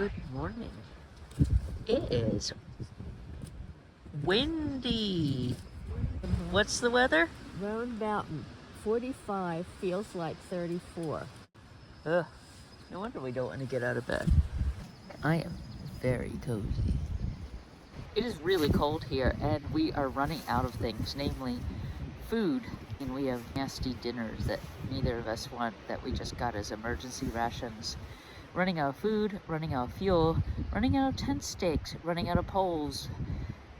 Good morning. It is windy. What's the weather? Round Mountain, 45 feels like 34. Ugh, no wonder we don't want to get out of bed. I am very cozy. It is really cold here and we are running out of things, namely food. And we have nasty dinners that neither of us want that we just got as emergency rations. Running out of food, running out of fuel, running out of tent stakes, running out of poles.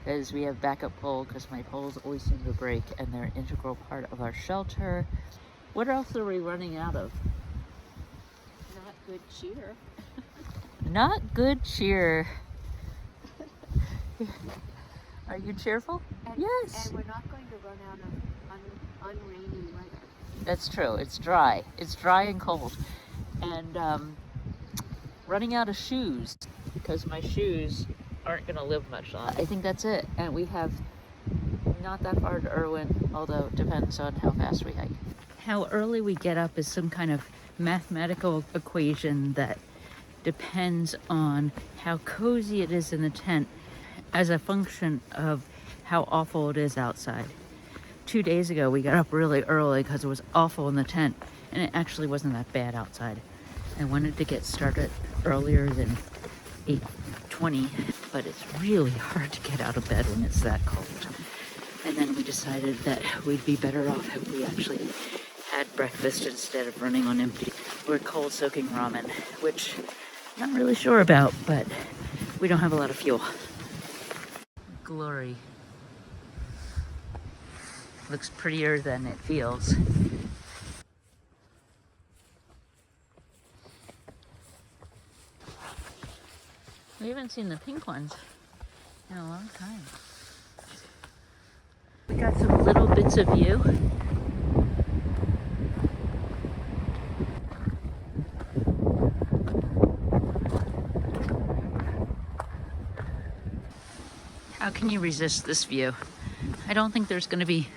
Because we have backup pole because my poles always seem to break and they're an integral part of our shelter. What else are we running out of? Not good cheer. Not good cheer. Are you cheerful? Yes. And we're not going to run out of unrainy weather. That's true. It's dry. It's dry and cold. And running out of shoes because my shoes aren't going to live much longer. I think that's it. And we have not that far to Erwin, although it depends on how fast we hike. How early we get up is some kind of mathematical equation that depends on how cozy it is in the tent as a function of how awful it is outside. 2 days ago, we got up really early because it was awful in the tent, and it actually wasn't that bad outside. I wanted to get started earlier than 8:20, but it's really hard to get out of bed when it's that cold. And then we decided that we'd be better off if we actually had breakfast instead of running on empty or cold soaking ramen, which I'm not really sure about, but we don't have a lot of fuel. Glory. Looks prettier than it feels. We haven't seen the pink ones in a long time. We got some little bits of view. How can you resist this view? I don't think there's going to be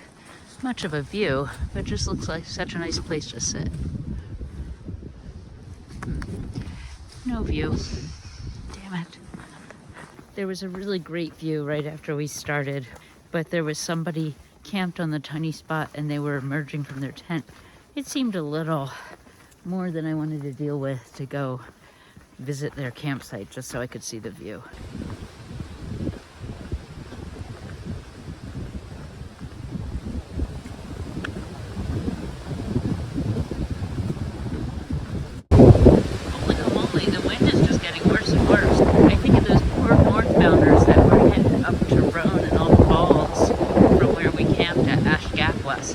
much of a view, but it just looks like such a nice place to sit. No view. Damn it. There was a really great view right after we started, but there was somebody camped on the tiny spot and they were emerging from their tent. It seemed a little more than I wanted to deal with to go visit their campsite just so I could see the view.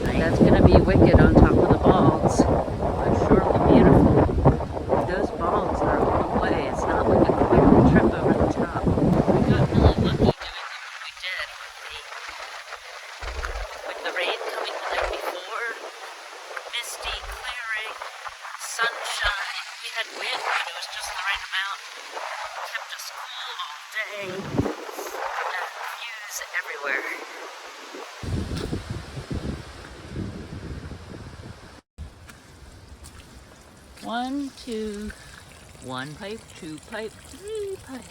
That's going to be wicked on top of the balds, but surely beautiful. Those balds are a long way. It's not like a quick trip over the top. We got really lucky doing what we did with the rain coming the night before, misty, clearing, sunshine. We had wind, but it was just the right amount. It kept us cool all day, and views everywhere. One pipe, two pipe, three pipe.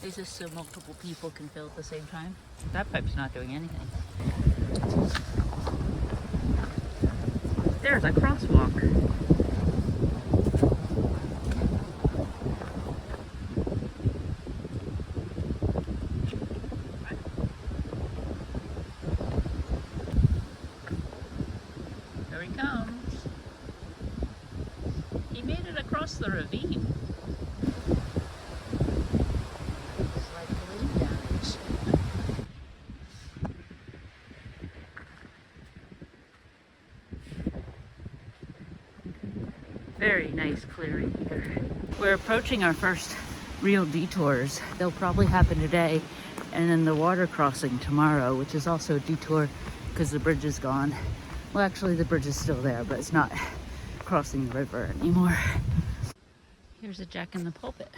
Is this so multiple people can fill at the same time? That pipe's not doing anything. There's a crosswalk. Here he comes. He made it across the ravine. Slight wind damage. Very nice clearing here. We're approaching our first real detours. They'll probably happen today, and then the water crossing tomorrow, which is also a detour because the bridge is gone. Well, actually the bridge is still there, but it's not crossing the river anymore. Here's a Jack in the Pulpit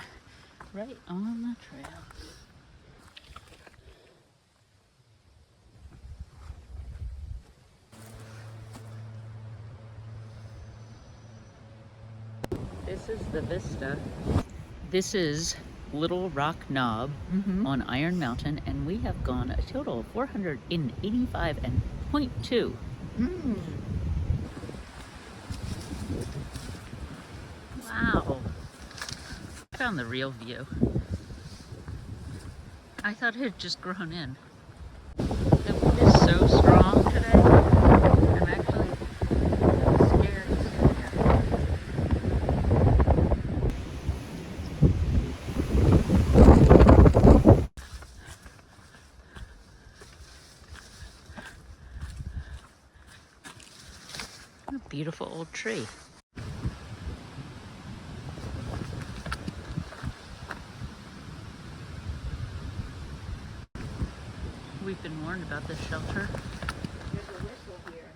right on the trail. This is the vista. This is Little Rock Knob on Iron Mountain, and we have gone a total of 485.2. Wow. I found the real view. I thought it had just grown in. The wind is so strong today. I'm actually scared to sit here. What a beautiful old tree. We've been warned about this shelter. There's a whistle here.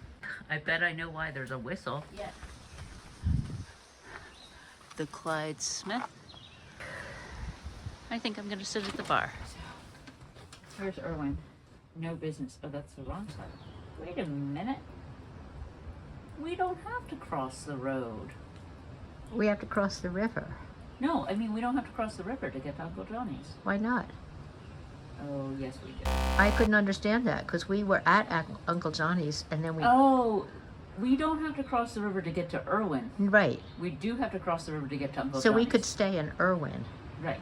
I bet I know why there's a whistle. Yes. The Clyde Smith. I think I'm gonna sit at the bar. Where's Erwin? No business. Oh, that's the wrong side. Wait a minute. We don't have to cross the road. We have to cross the river. No, I mean, we don't have to cross the river to get to Uncle Johnny's. Why not? Oh, yes, we do. I couldn't understand that because we were at Uncle Johnny's and then we... Oh, we don't have to cross the river to get to Erwin. Right. We do have to cross the river to get to Uncle So Johnny's. we could stay in Erwin. Right.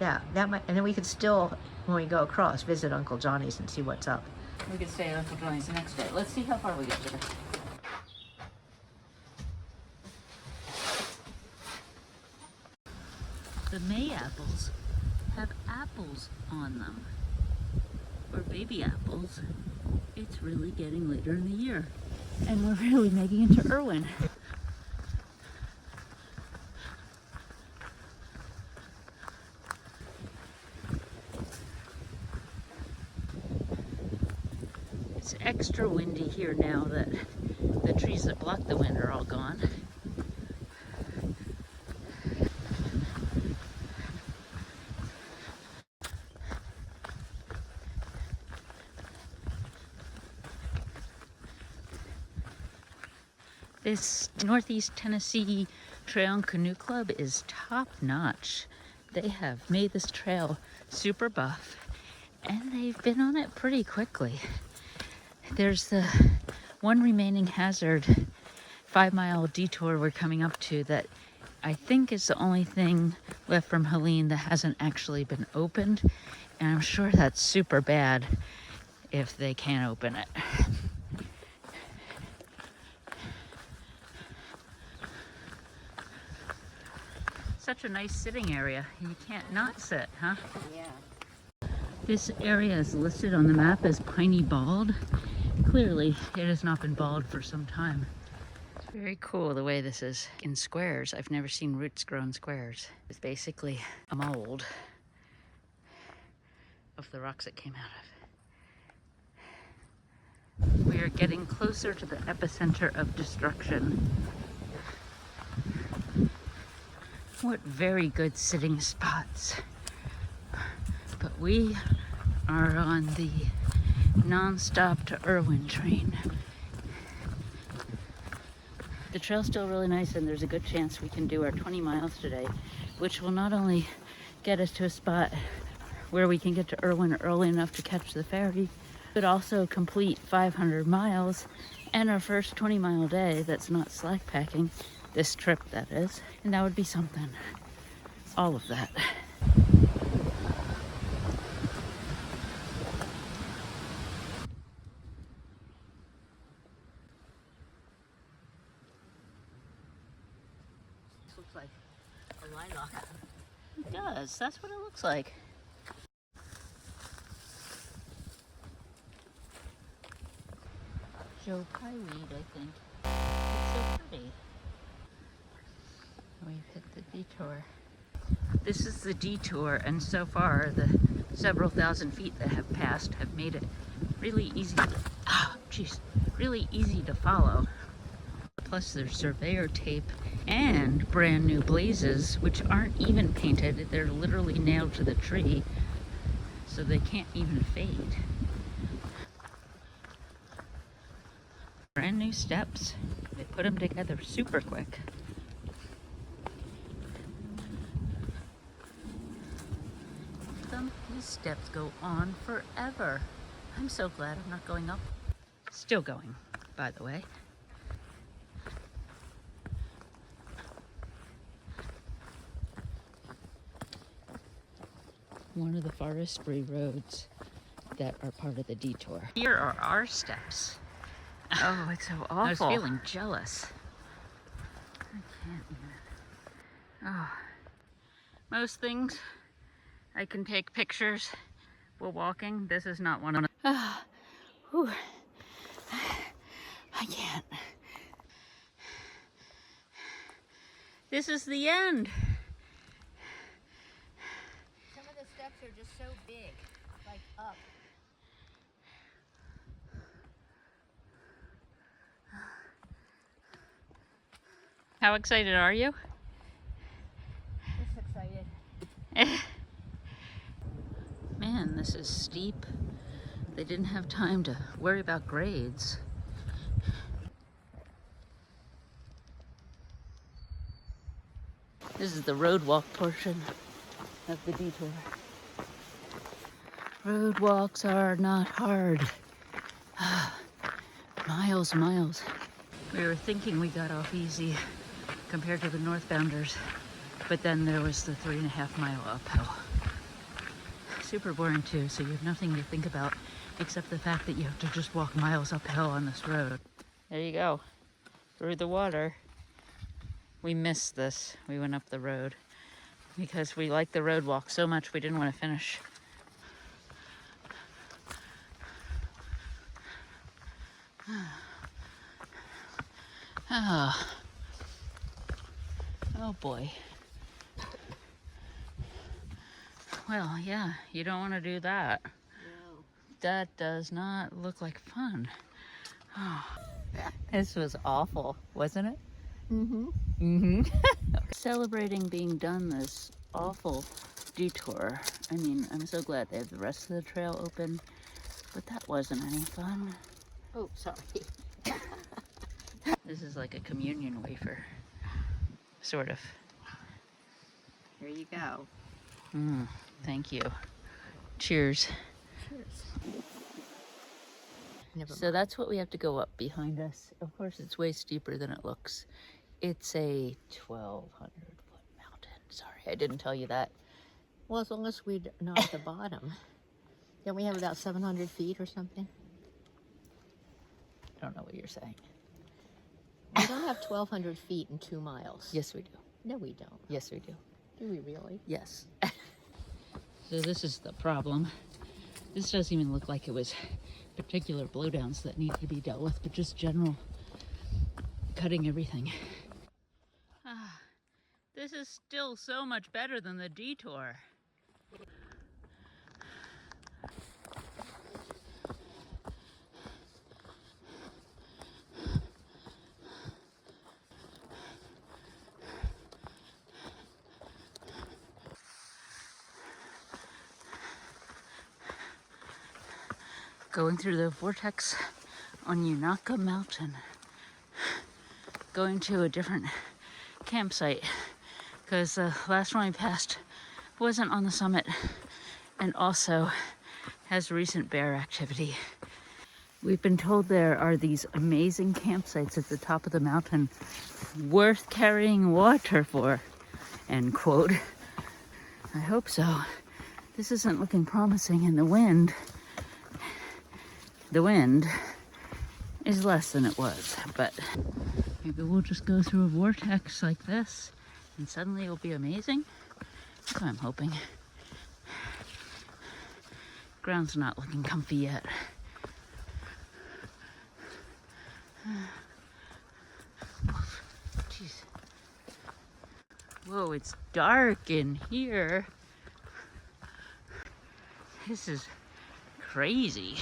Yeah, that might... And then we could still, when we go across, visit Uncle Johnny's and see what's up. We could stay at Uncle Johnny's the next day. Let's see how far we get today. The May apples have apples on them. Or baby apples. It's really getting later in the year. And we're really making it to Erwin. It's extra windy here now that the trees that block the wind are all gone. This Northeast Tennessee Trail and Canoe Club is top notch. They have made this trail super buff and they've been on it pretty quickly. There's the one remaining hazard 5-mile detour we're coming up to that I think is the only thing left from Helene that hasn't actually been opened. And I'm sure that's super bad if they can't open it. Such a nice sitting area. You can't not sit, huh? Yeah. This area is listed on the map as Piney Bald. Clearly, it has not been bald for some time. Very cool the way this is in squares. I've never seen roots grow in squares. It's basically a mold of the rocks it came out of. We are getting closer to the epicenter of destruction. What very good sitting spots. But we are on the non-stop to Erwin train. The trail's still really nice and there's a good chance we can do our 20 miles today, which will not only get us to a spot where we can get to Erwin early enough to catch the ferry, but also complete 500 miles and our first 20-mile day that's not slack packing. This trip, that is. And that would be something. All of that. This looks like a lilac. It does. That's what it looks like. Joe Pie weed, I think. It's so pretty. We've hit the detour. This is the detour, and so far the several thousand feet that have passed have made it really easy really easy to follow. Plus there's surveyor tape and brand new blazes, which aren't even painted. They're literally nailed to the tree, so they can't even fade. Brand new steps. They put them together super quick. These steps go on forever. I'm so glad I'm not going up. Still going, by the way. One of the forestry roads that are part of the detour. Here are our steps. Oh, it's so awful. I was feeling jealous. I can't even. Oh. Most things I can take pictures while walking. This is not one of them. I can't. This is the end. Some of the steps are just so big, like up. How excited are you? Just excited. Man, this is steep. They didn't have time to worry about grades. This is the road walk portion of the detour. Road walks are not hard. Miles, miles. We were thinking we got off easy compared to the northbounders, but then there was the 3.5 mile uphill. Super boring too, so you have nothing to think about except the fact that you have to just walk miles uphill on this road. There you go, through the water. We missed this. We went up the road because we liked the road walk so much we didn't want to finish. Oh boy. Well, yeah, you don't want to do that. No. That does not look like fun. Oh. This was awful, wasn't it? Mm-hmm. Mm-hmm. Celebrating being done this awful detour. I mean, I'm so glad they have the rest of the trail open, but that wasn't any fun. Oh, sorry. This is like a communion wafer, sort of. Here you go. Thank you. Cheers. Cheers. Never So that's what we have to go up behind us. Of course, it's way steeper than it looks. It's a 1,200-foot mountain. Sorry, I didn't tell you that. Well, as long as we're not at the bottom. Don't we have about 700 feet or something? I don't know what you're saying. We don't have 1,200 feet in 2 miles. Yes, we do. No, we don't. Yes, we do. Do we really? Yes. So this is the problem. This doesn't even look like it was particular blowdowns that need to be dealt with, but just general cutting everything. This is still so much better than the detour. Going through the vortex on Unaka Mountain. Going to a different campsite because the last one we passed wasn't on the summit and also has recent bear activity. We've been told there are these amazing campsites at the top of the mountain worth carrying water for, end quote. I hope so. This isn't looking promising, and the wind is less than it was, but maybe we'll just go through a vortex like this and suddenly it'll be amazing. That's what I'm hoping. Ground's not looking comfy yet. Jeez. Whoa, it's dark in here. This is crazy.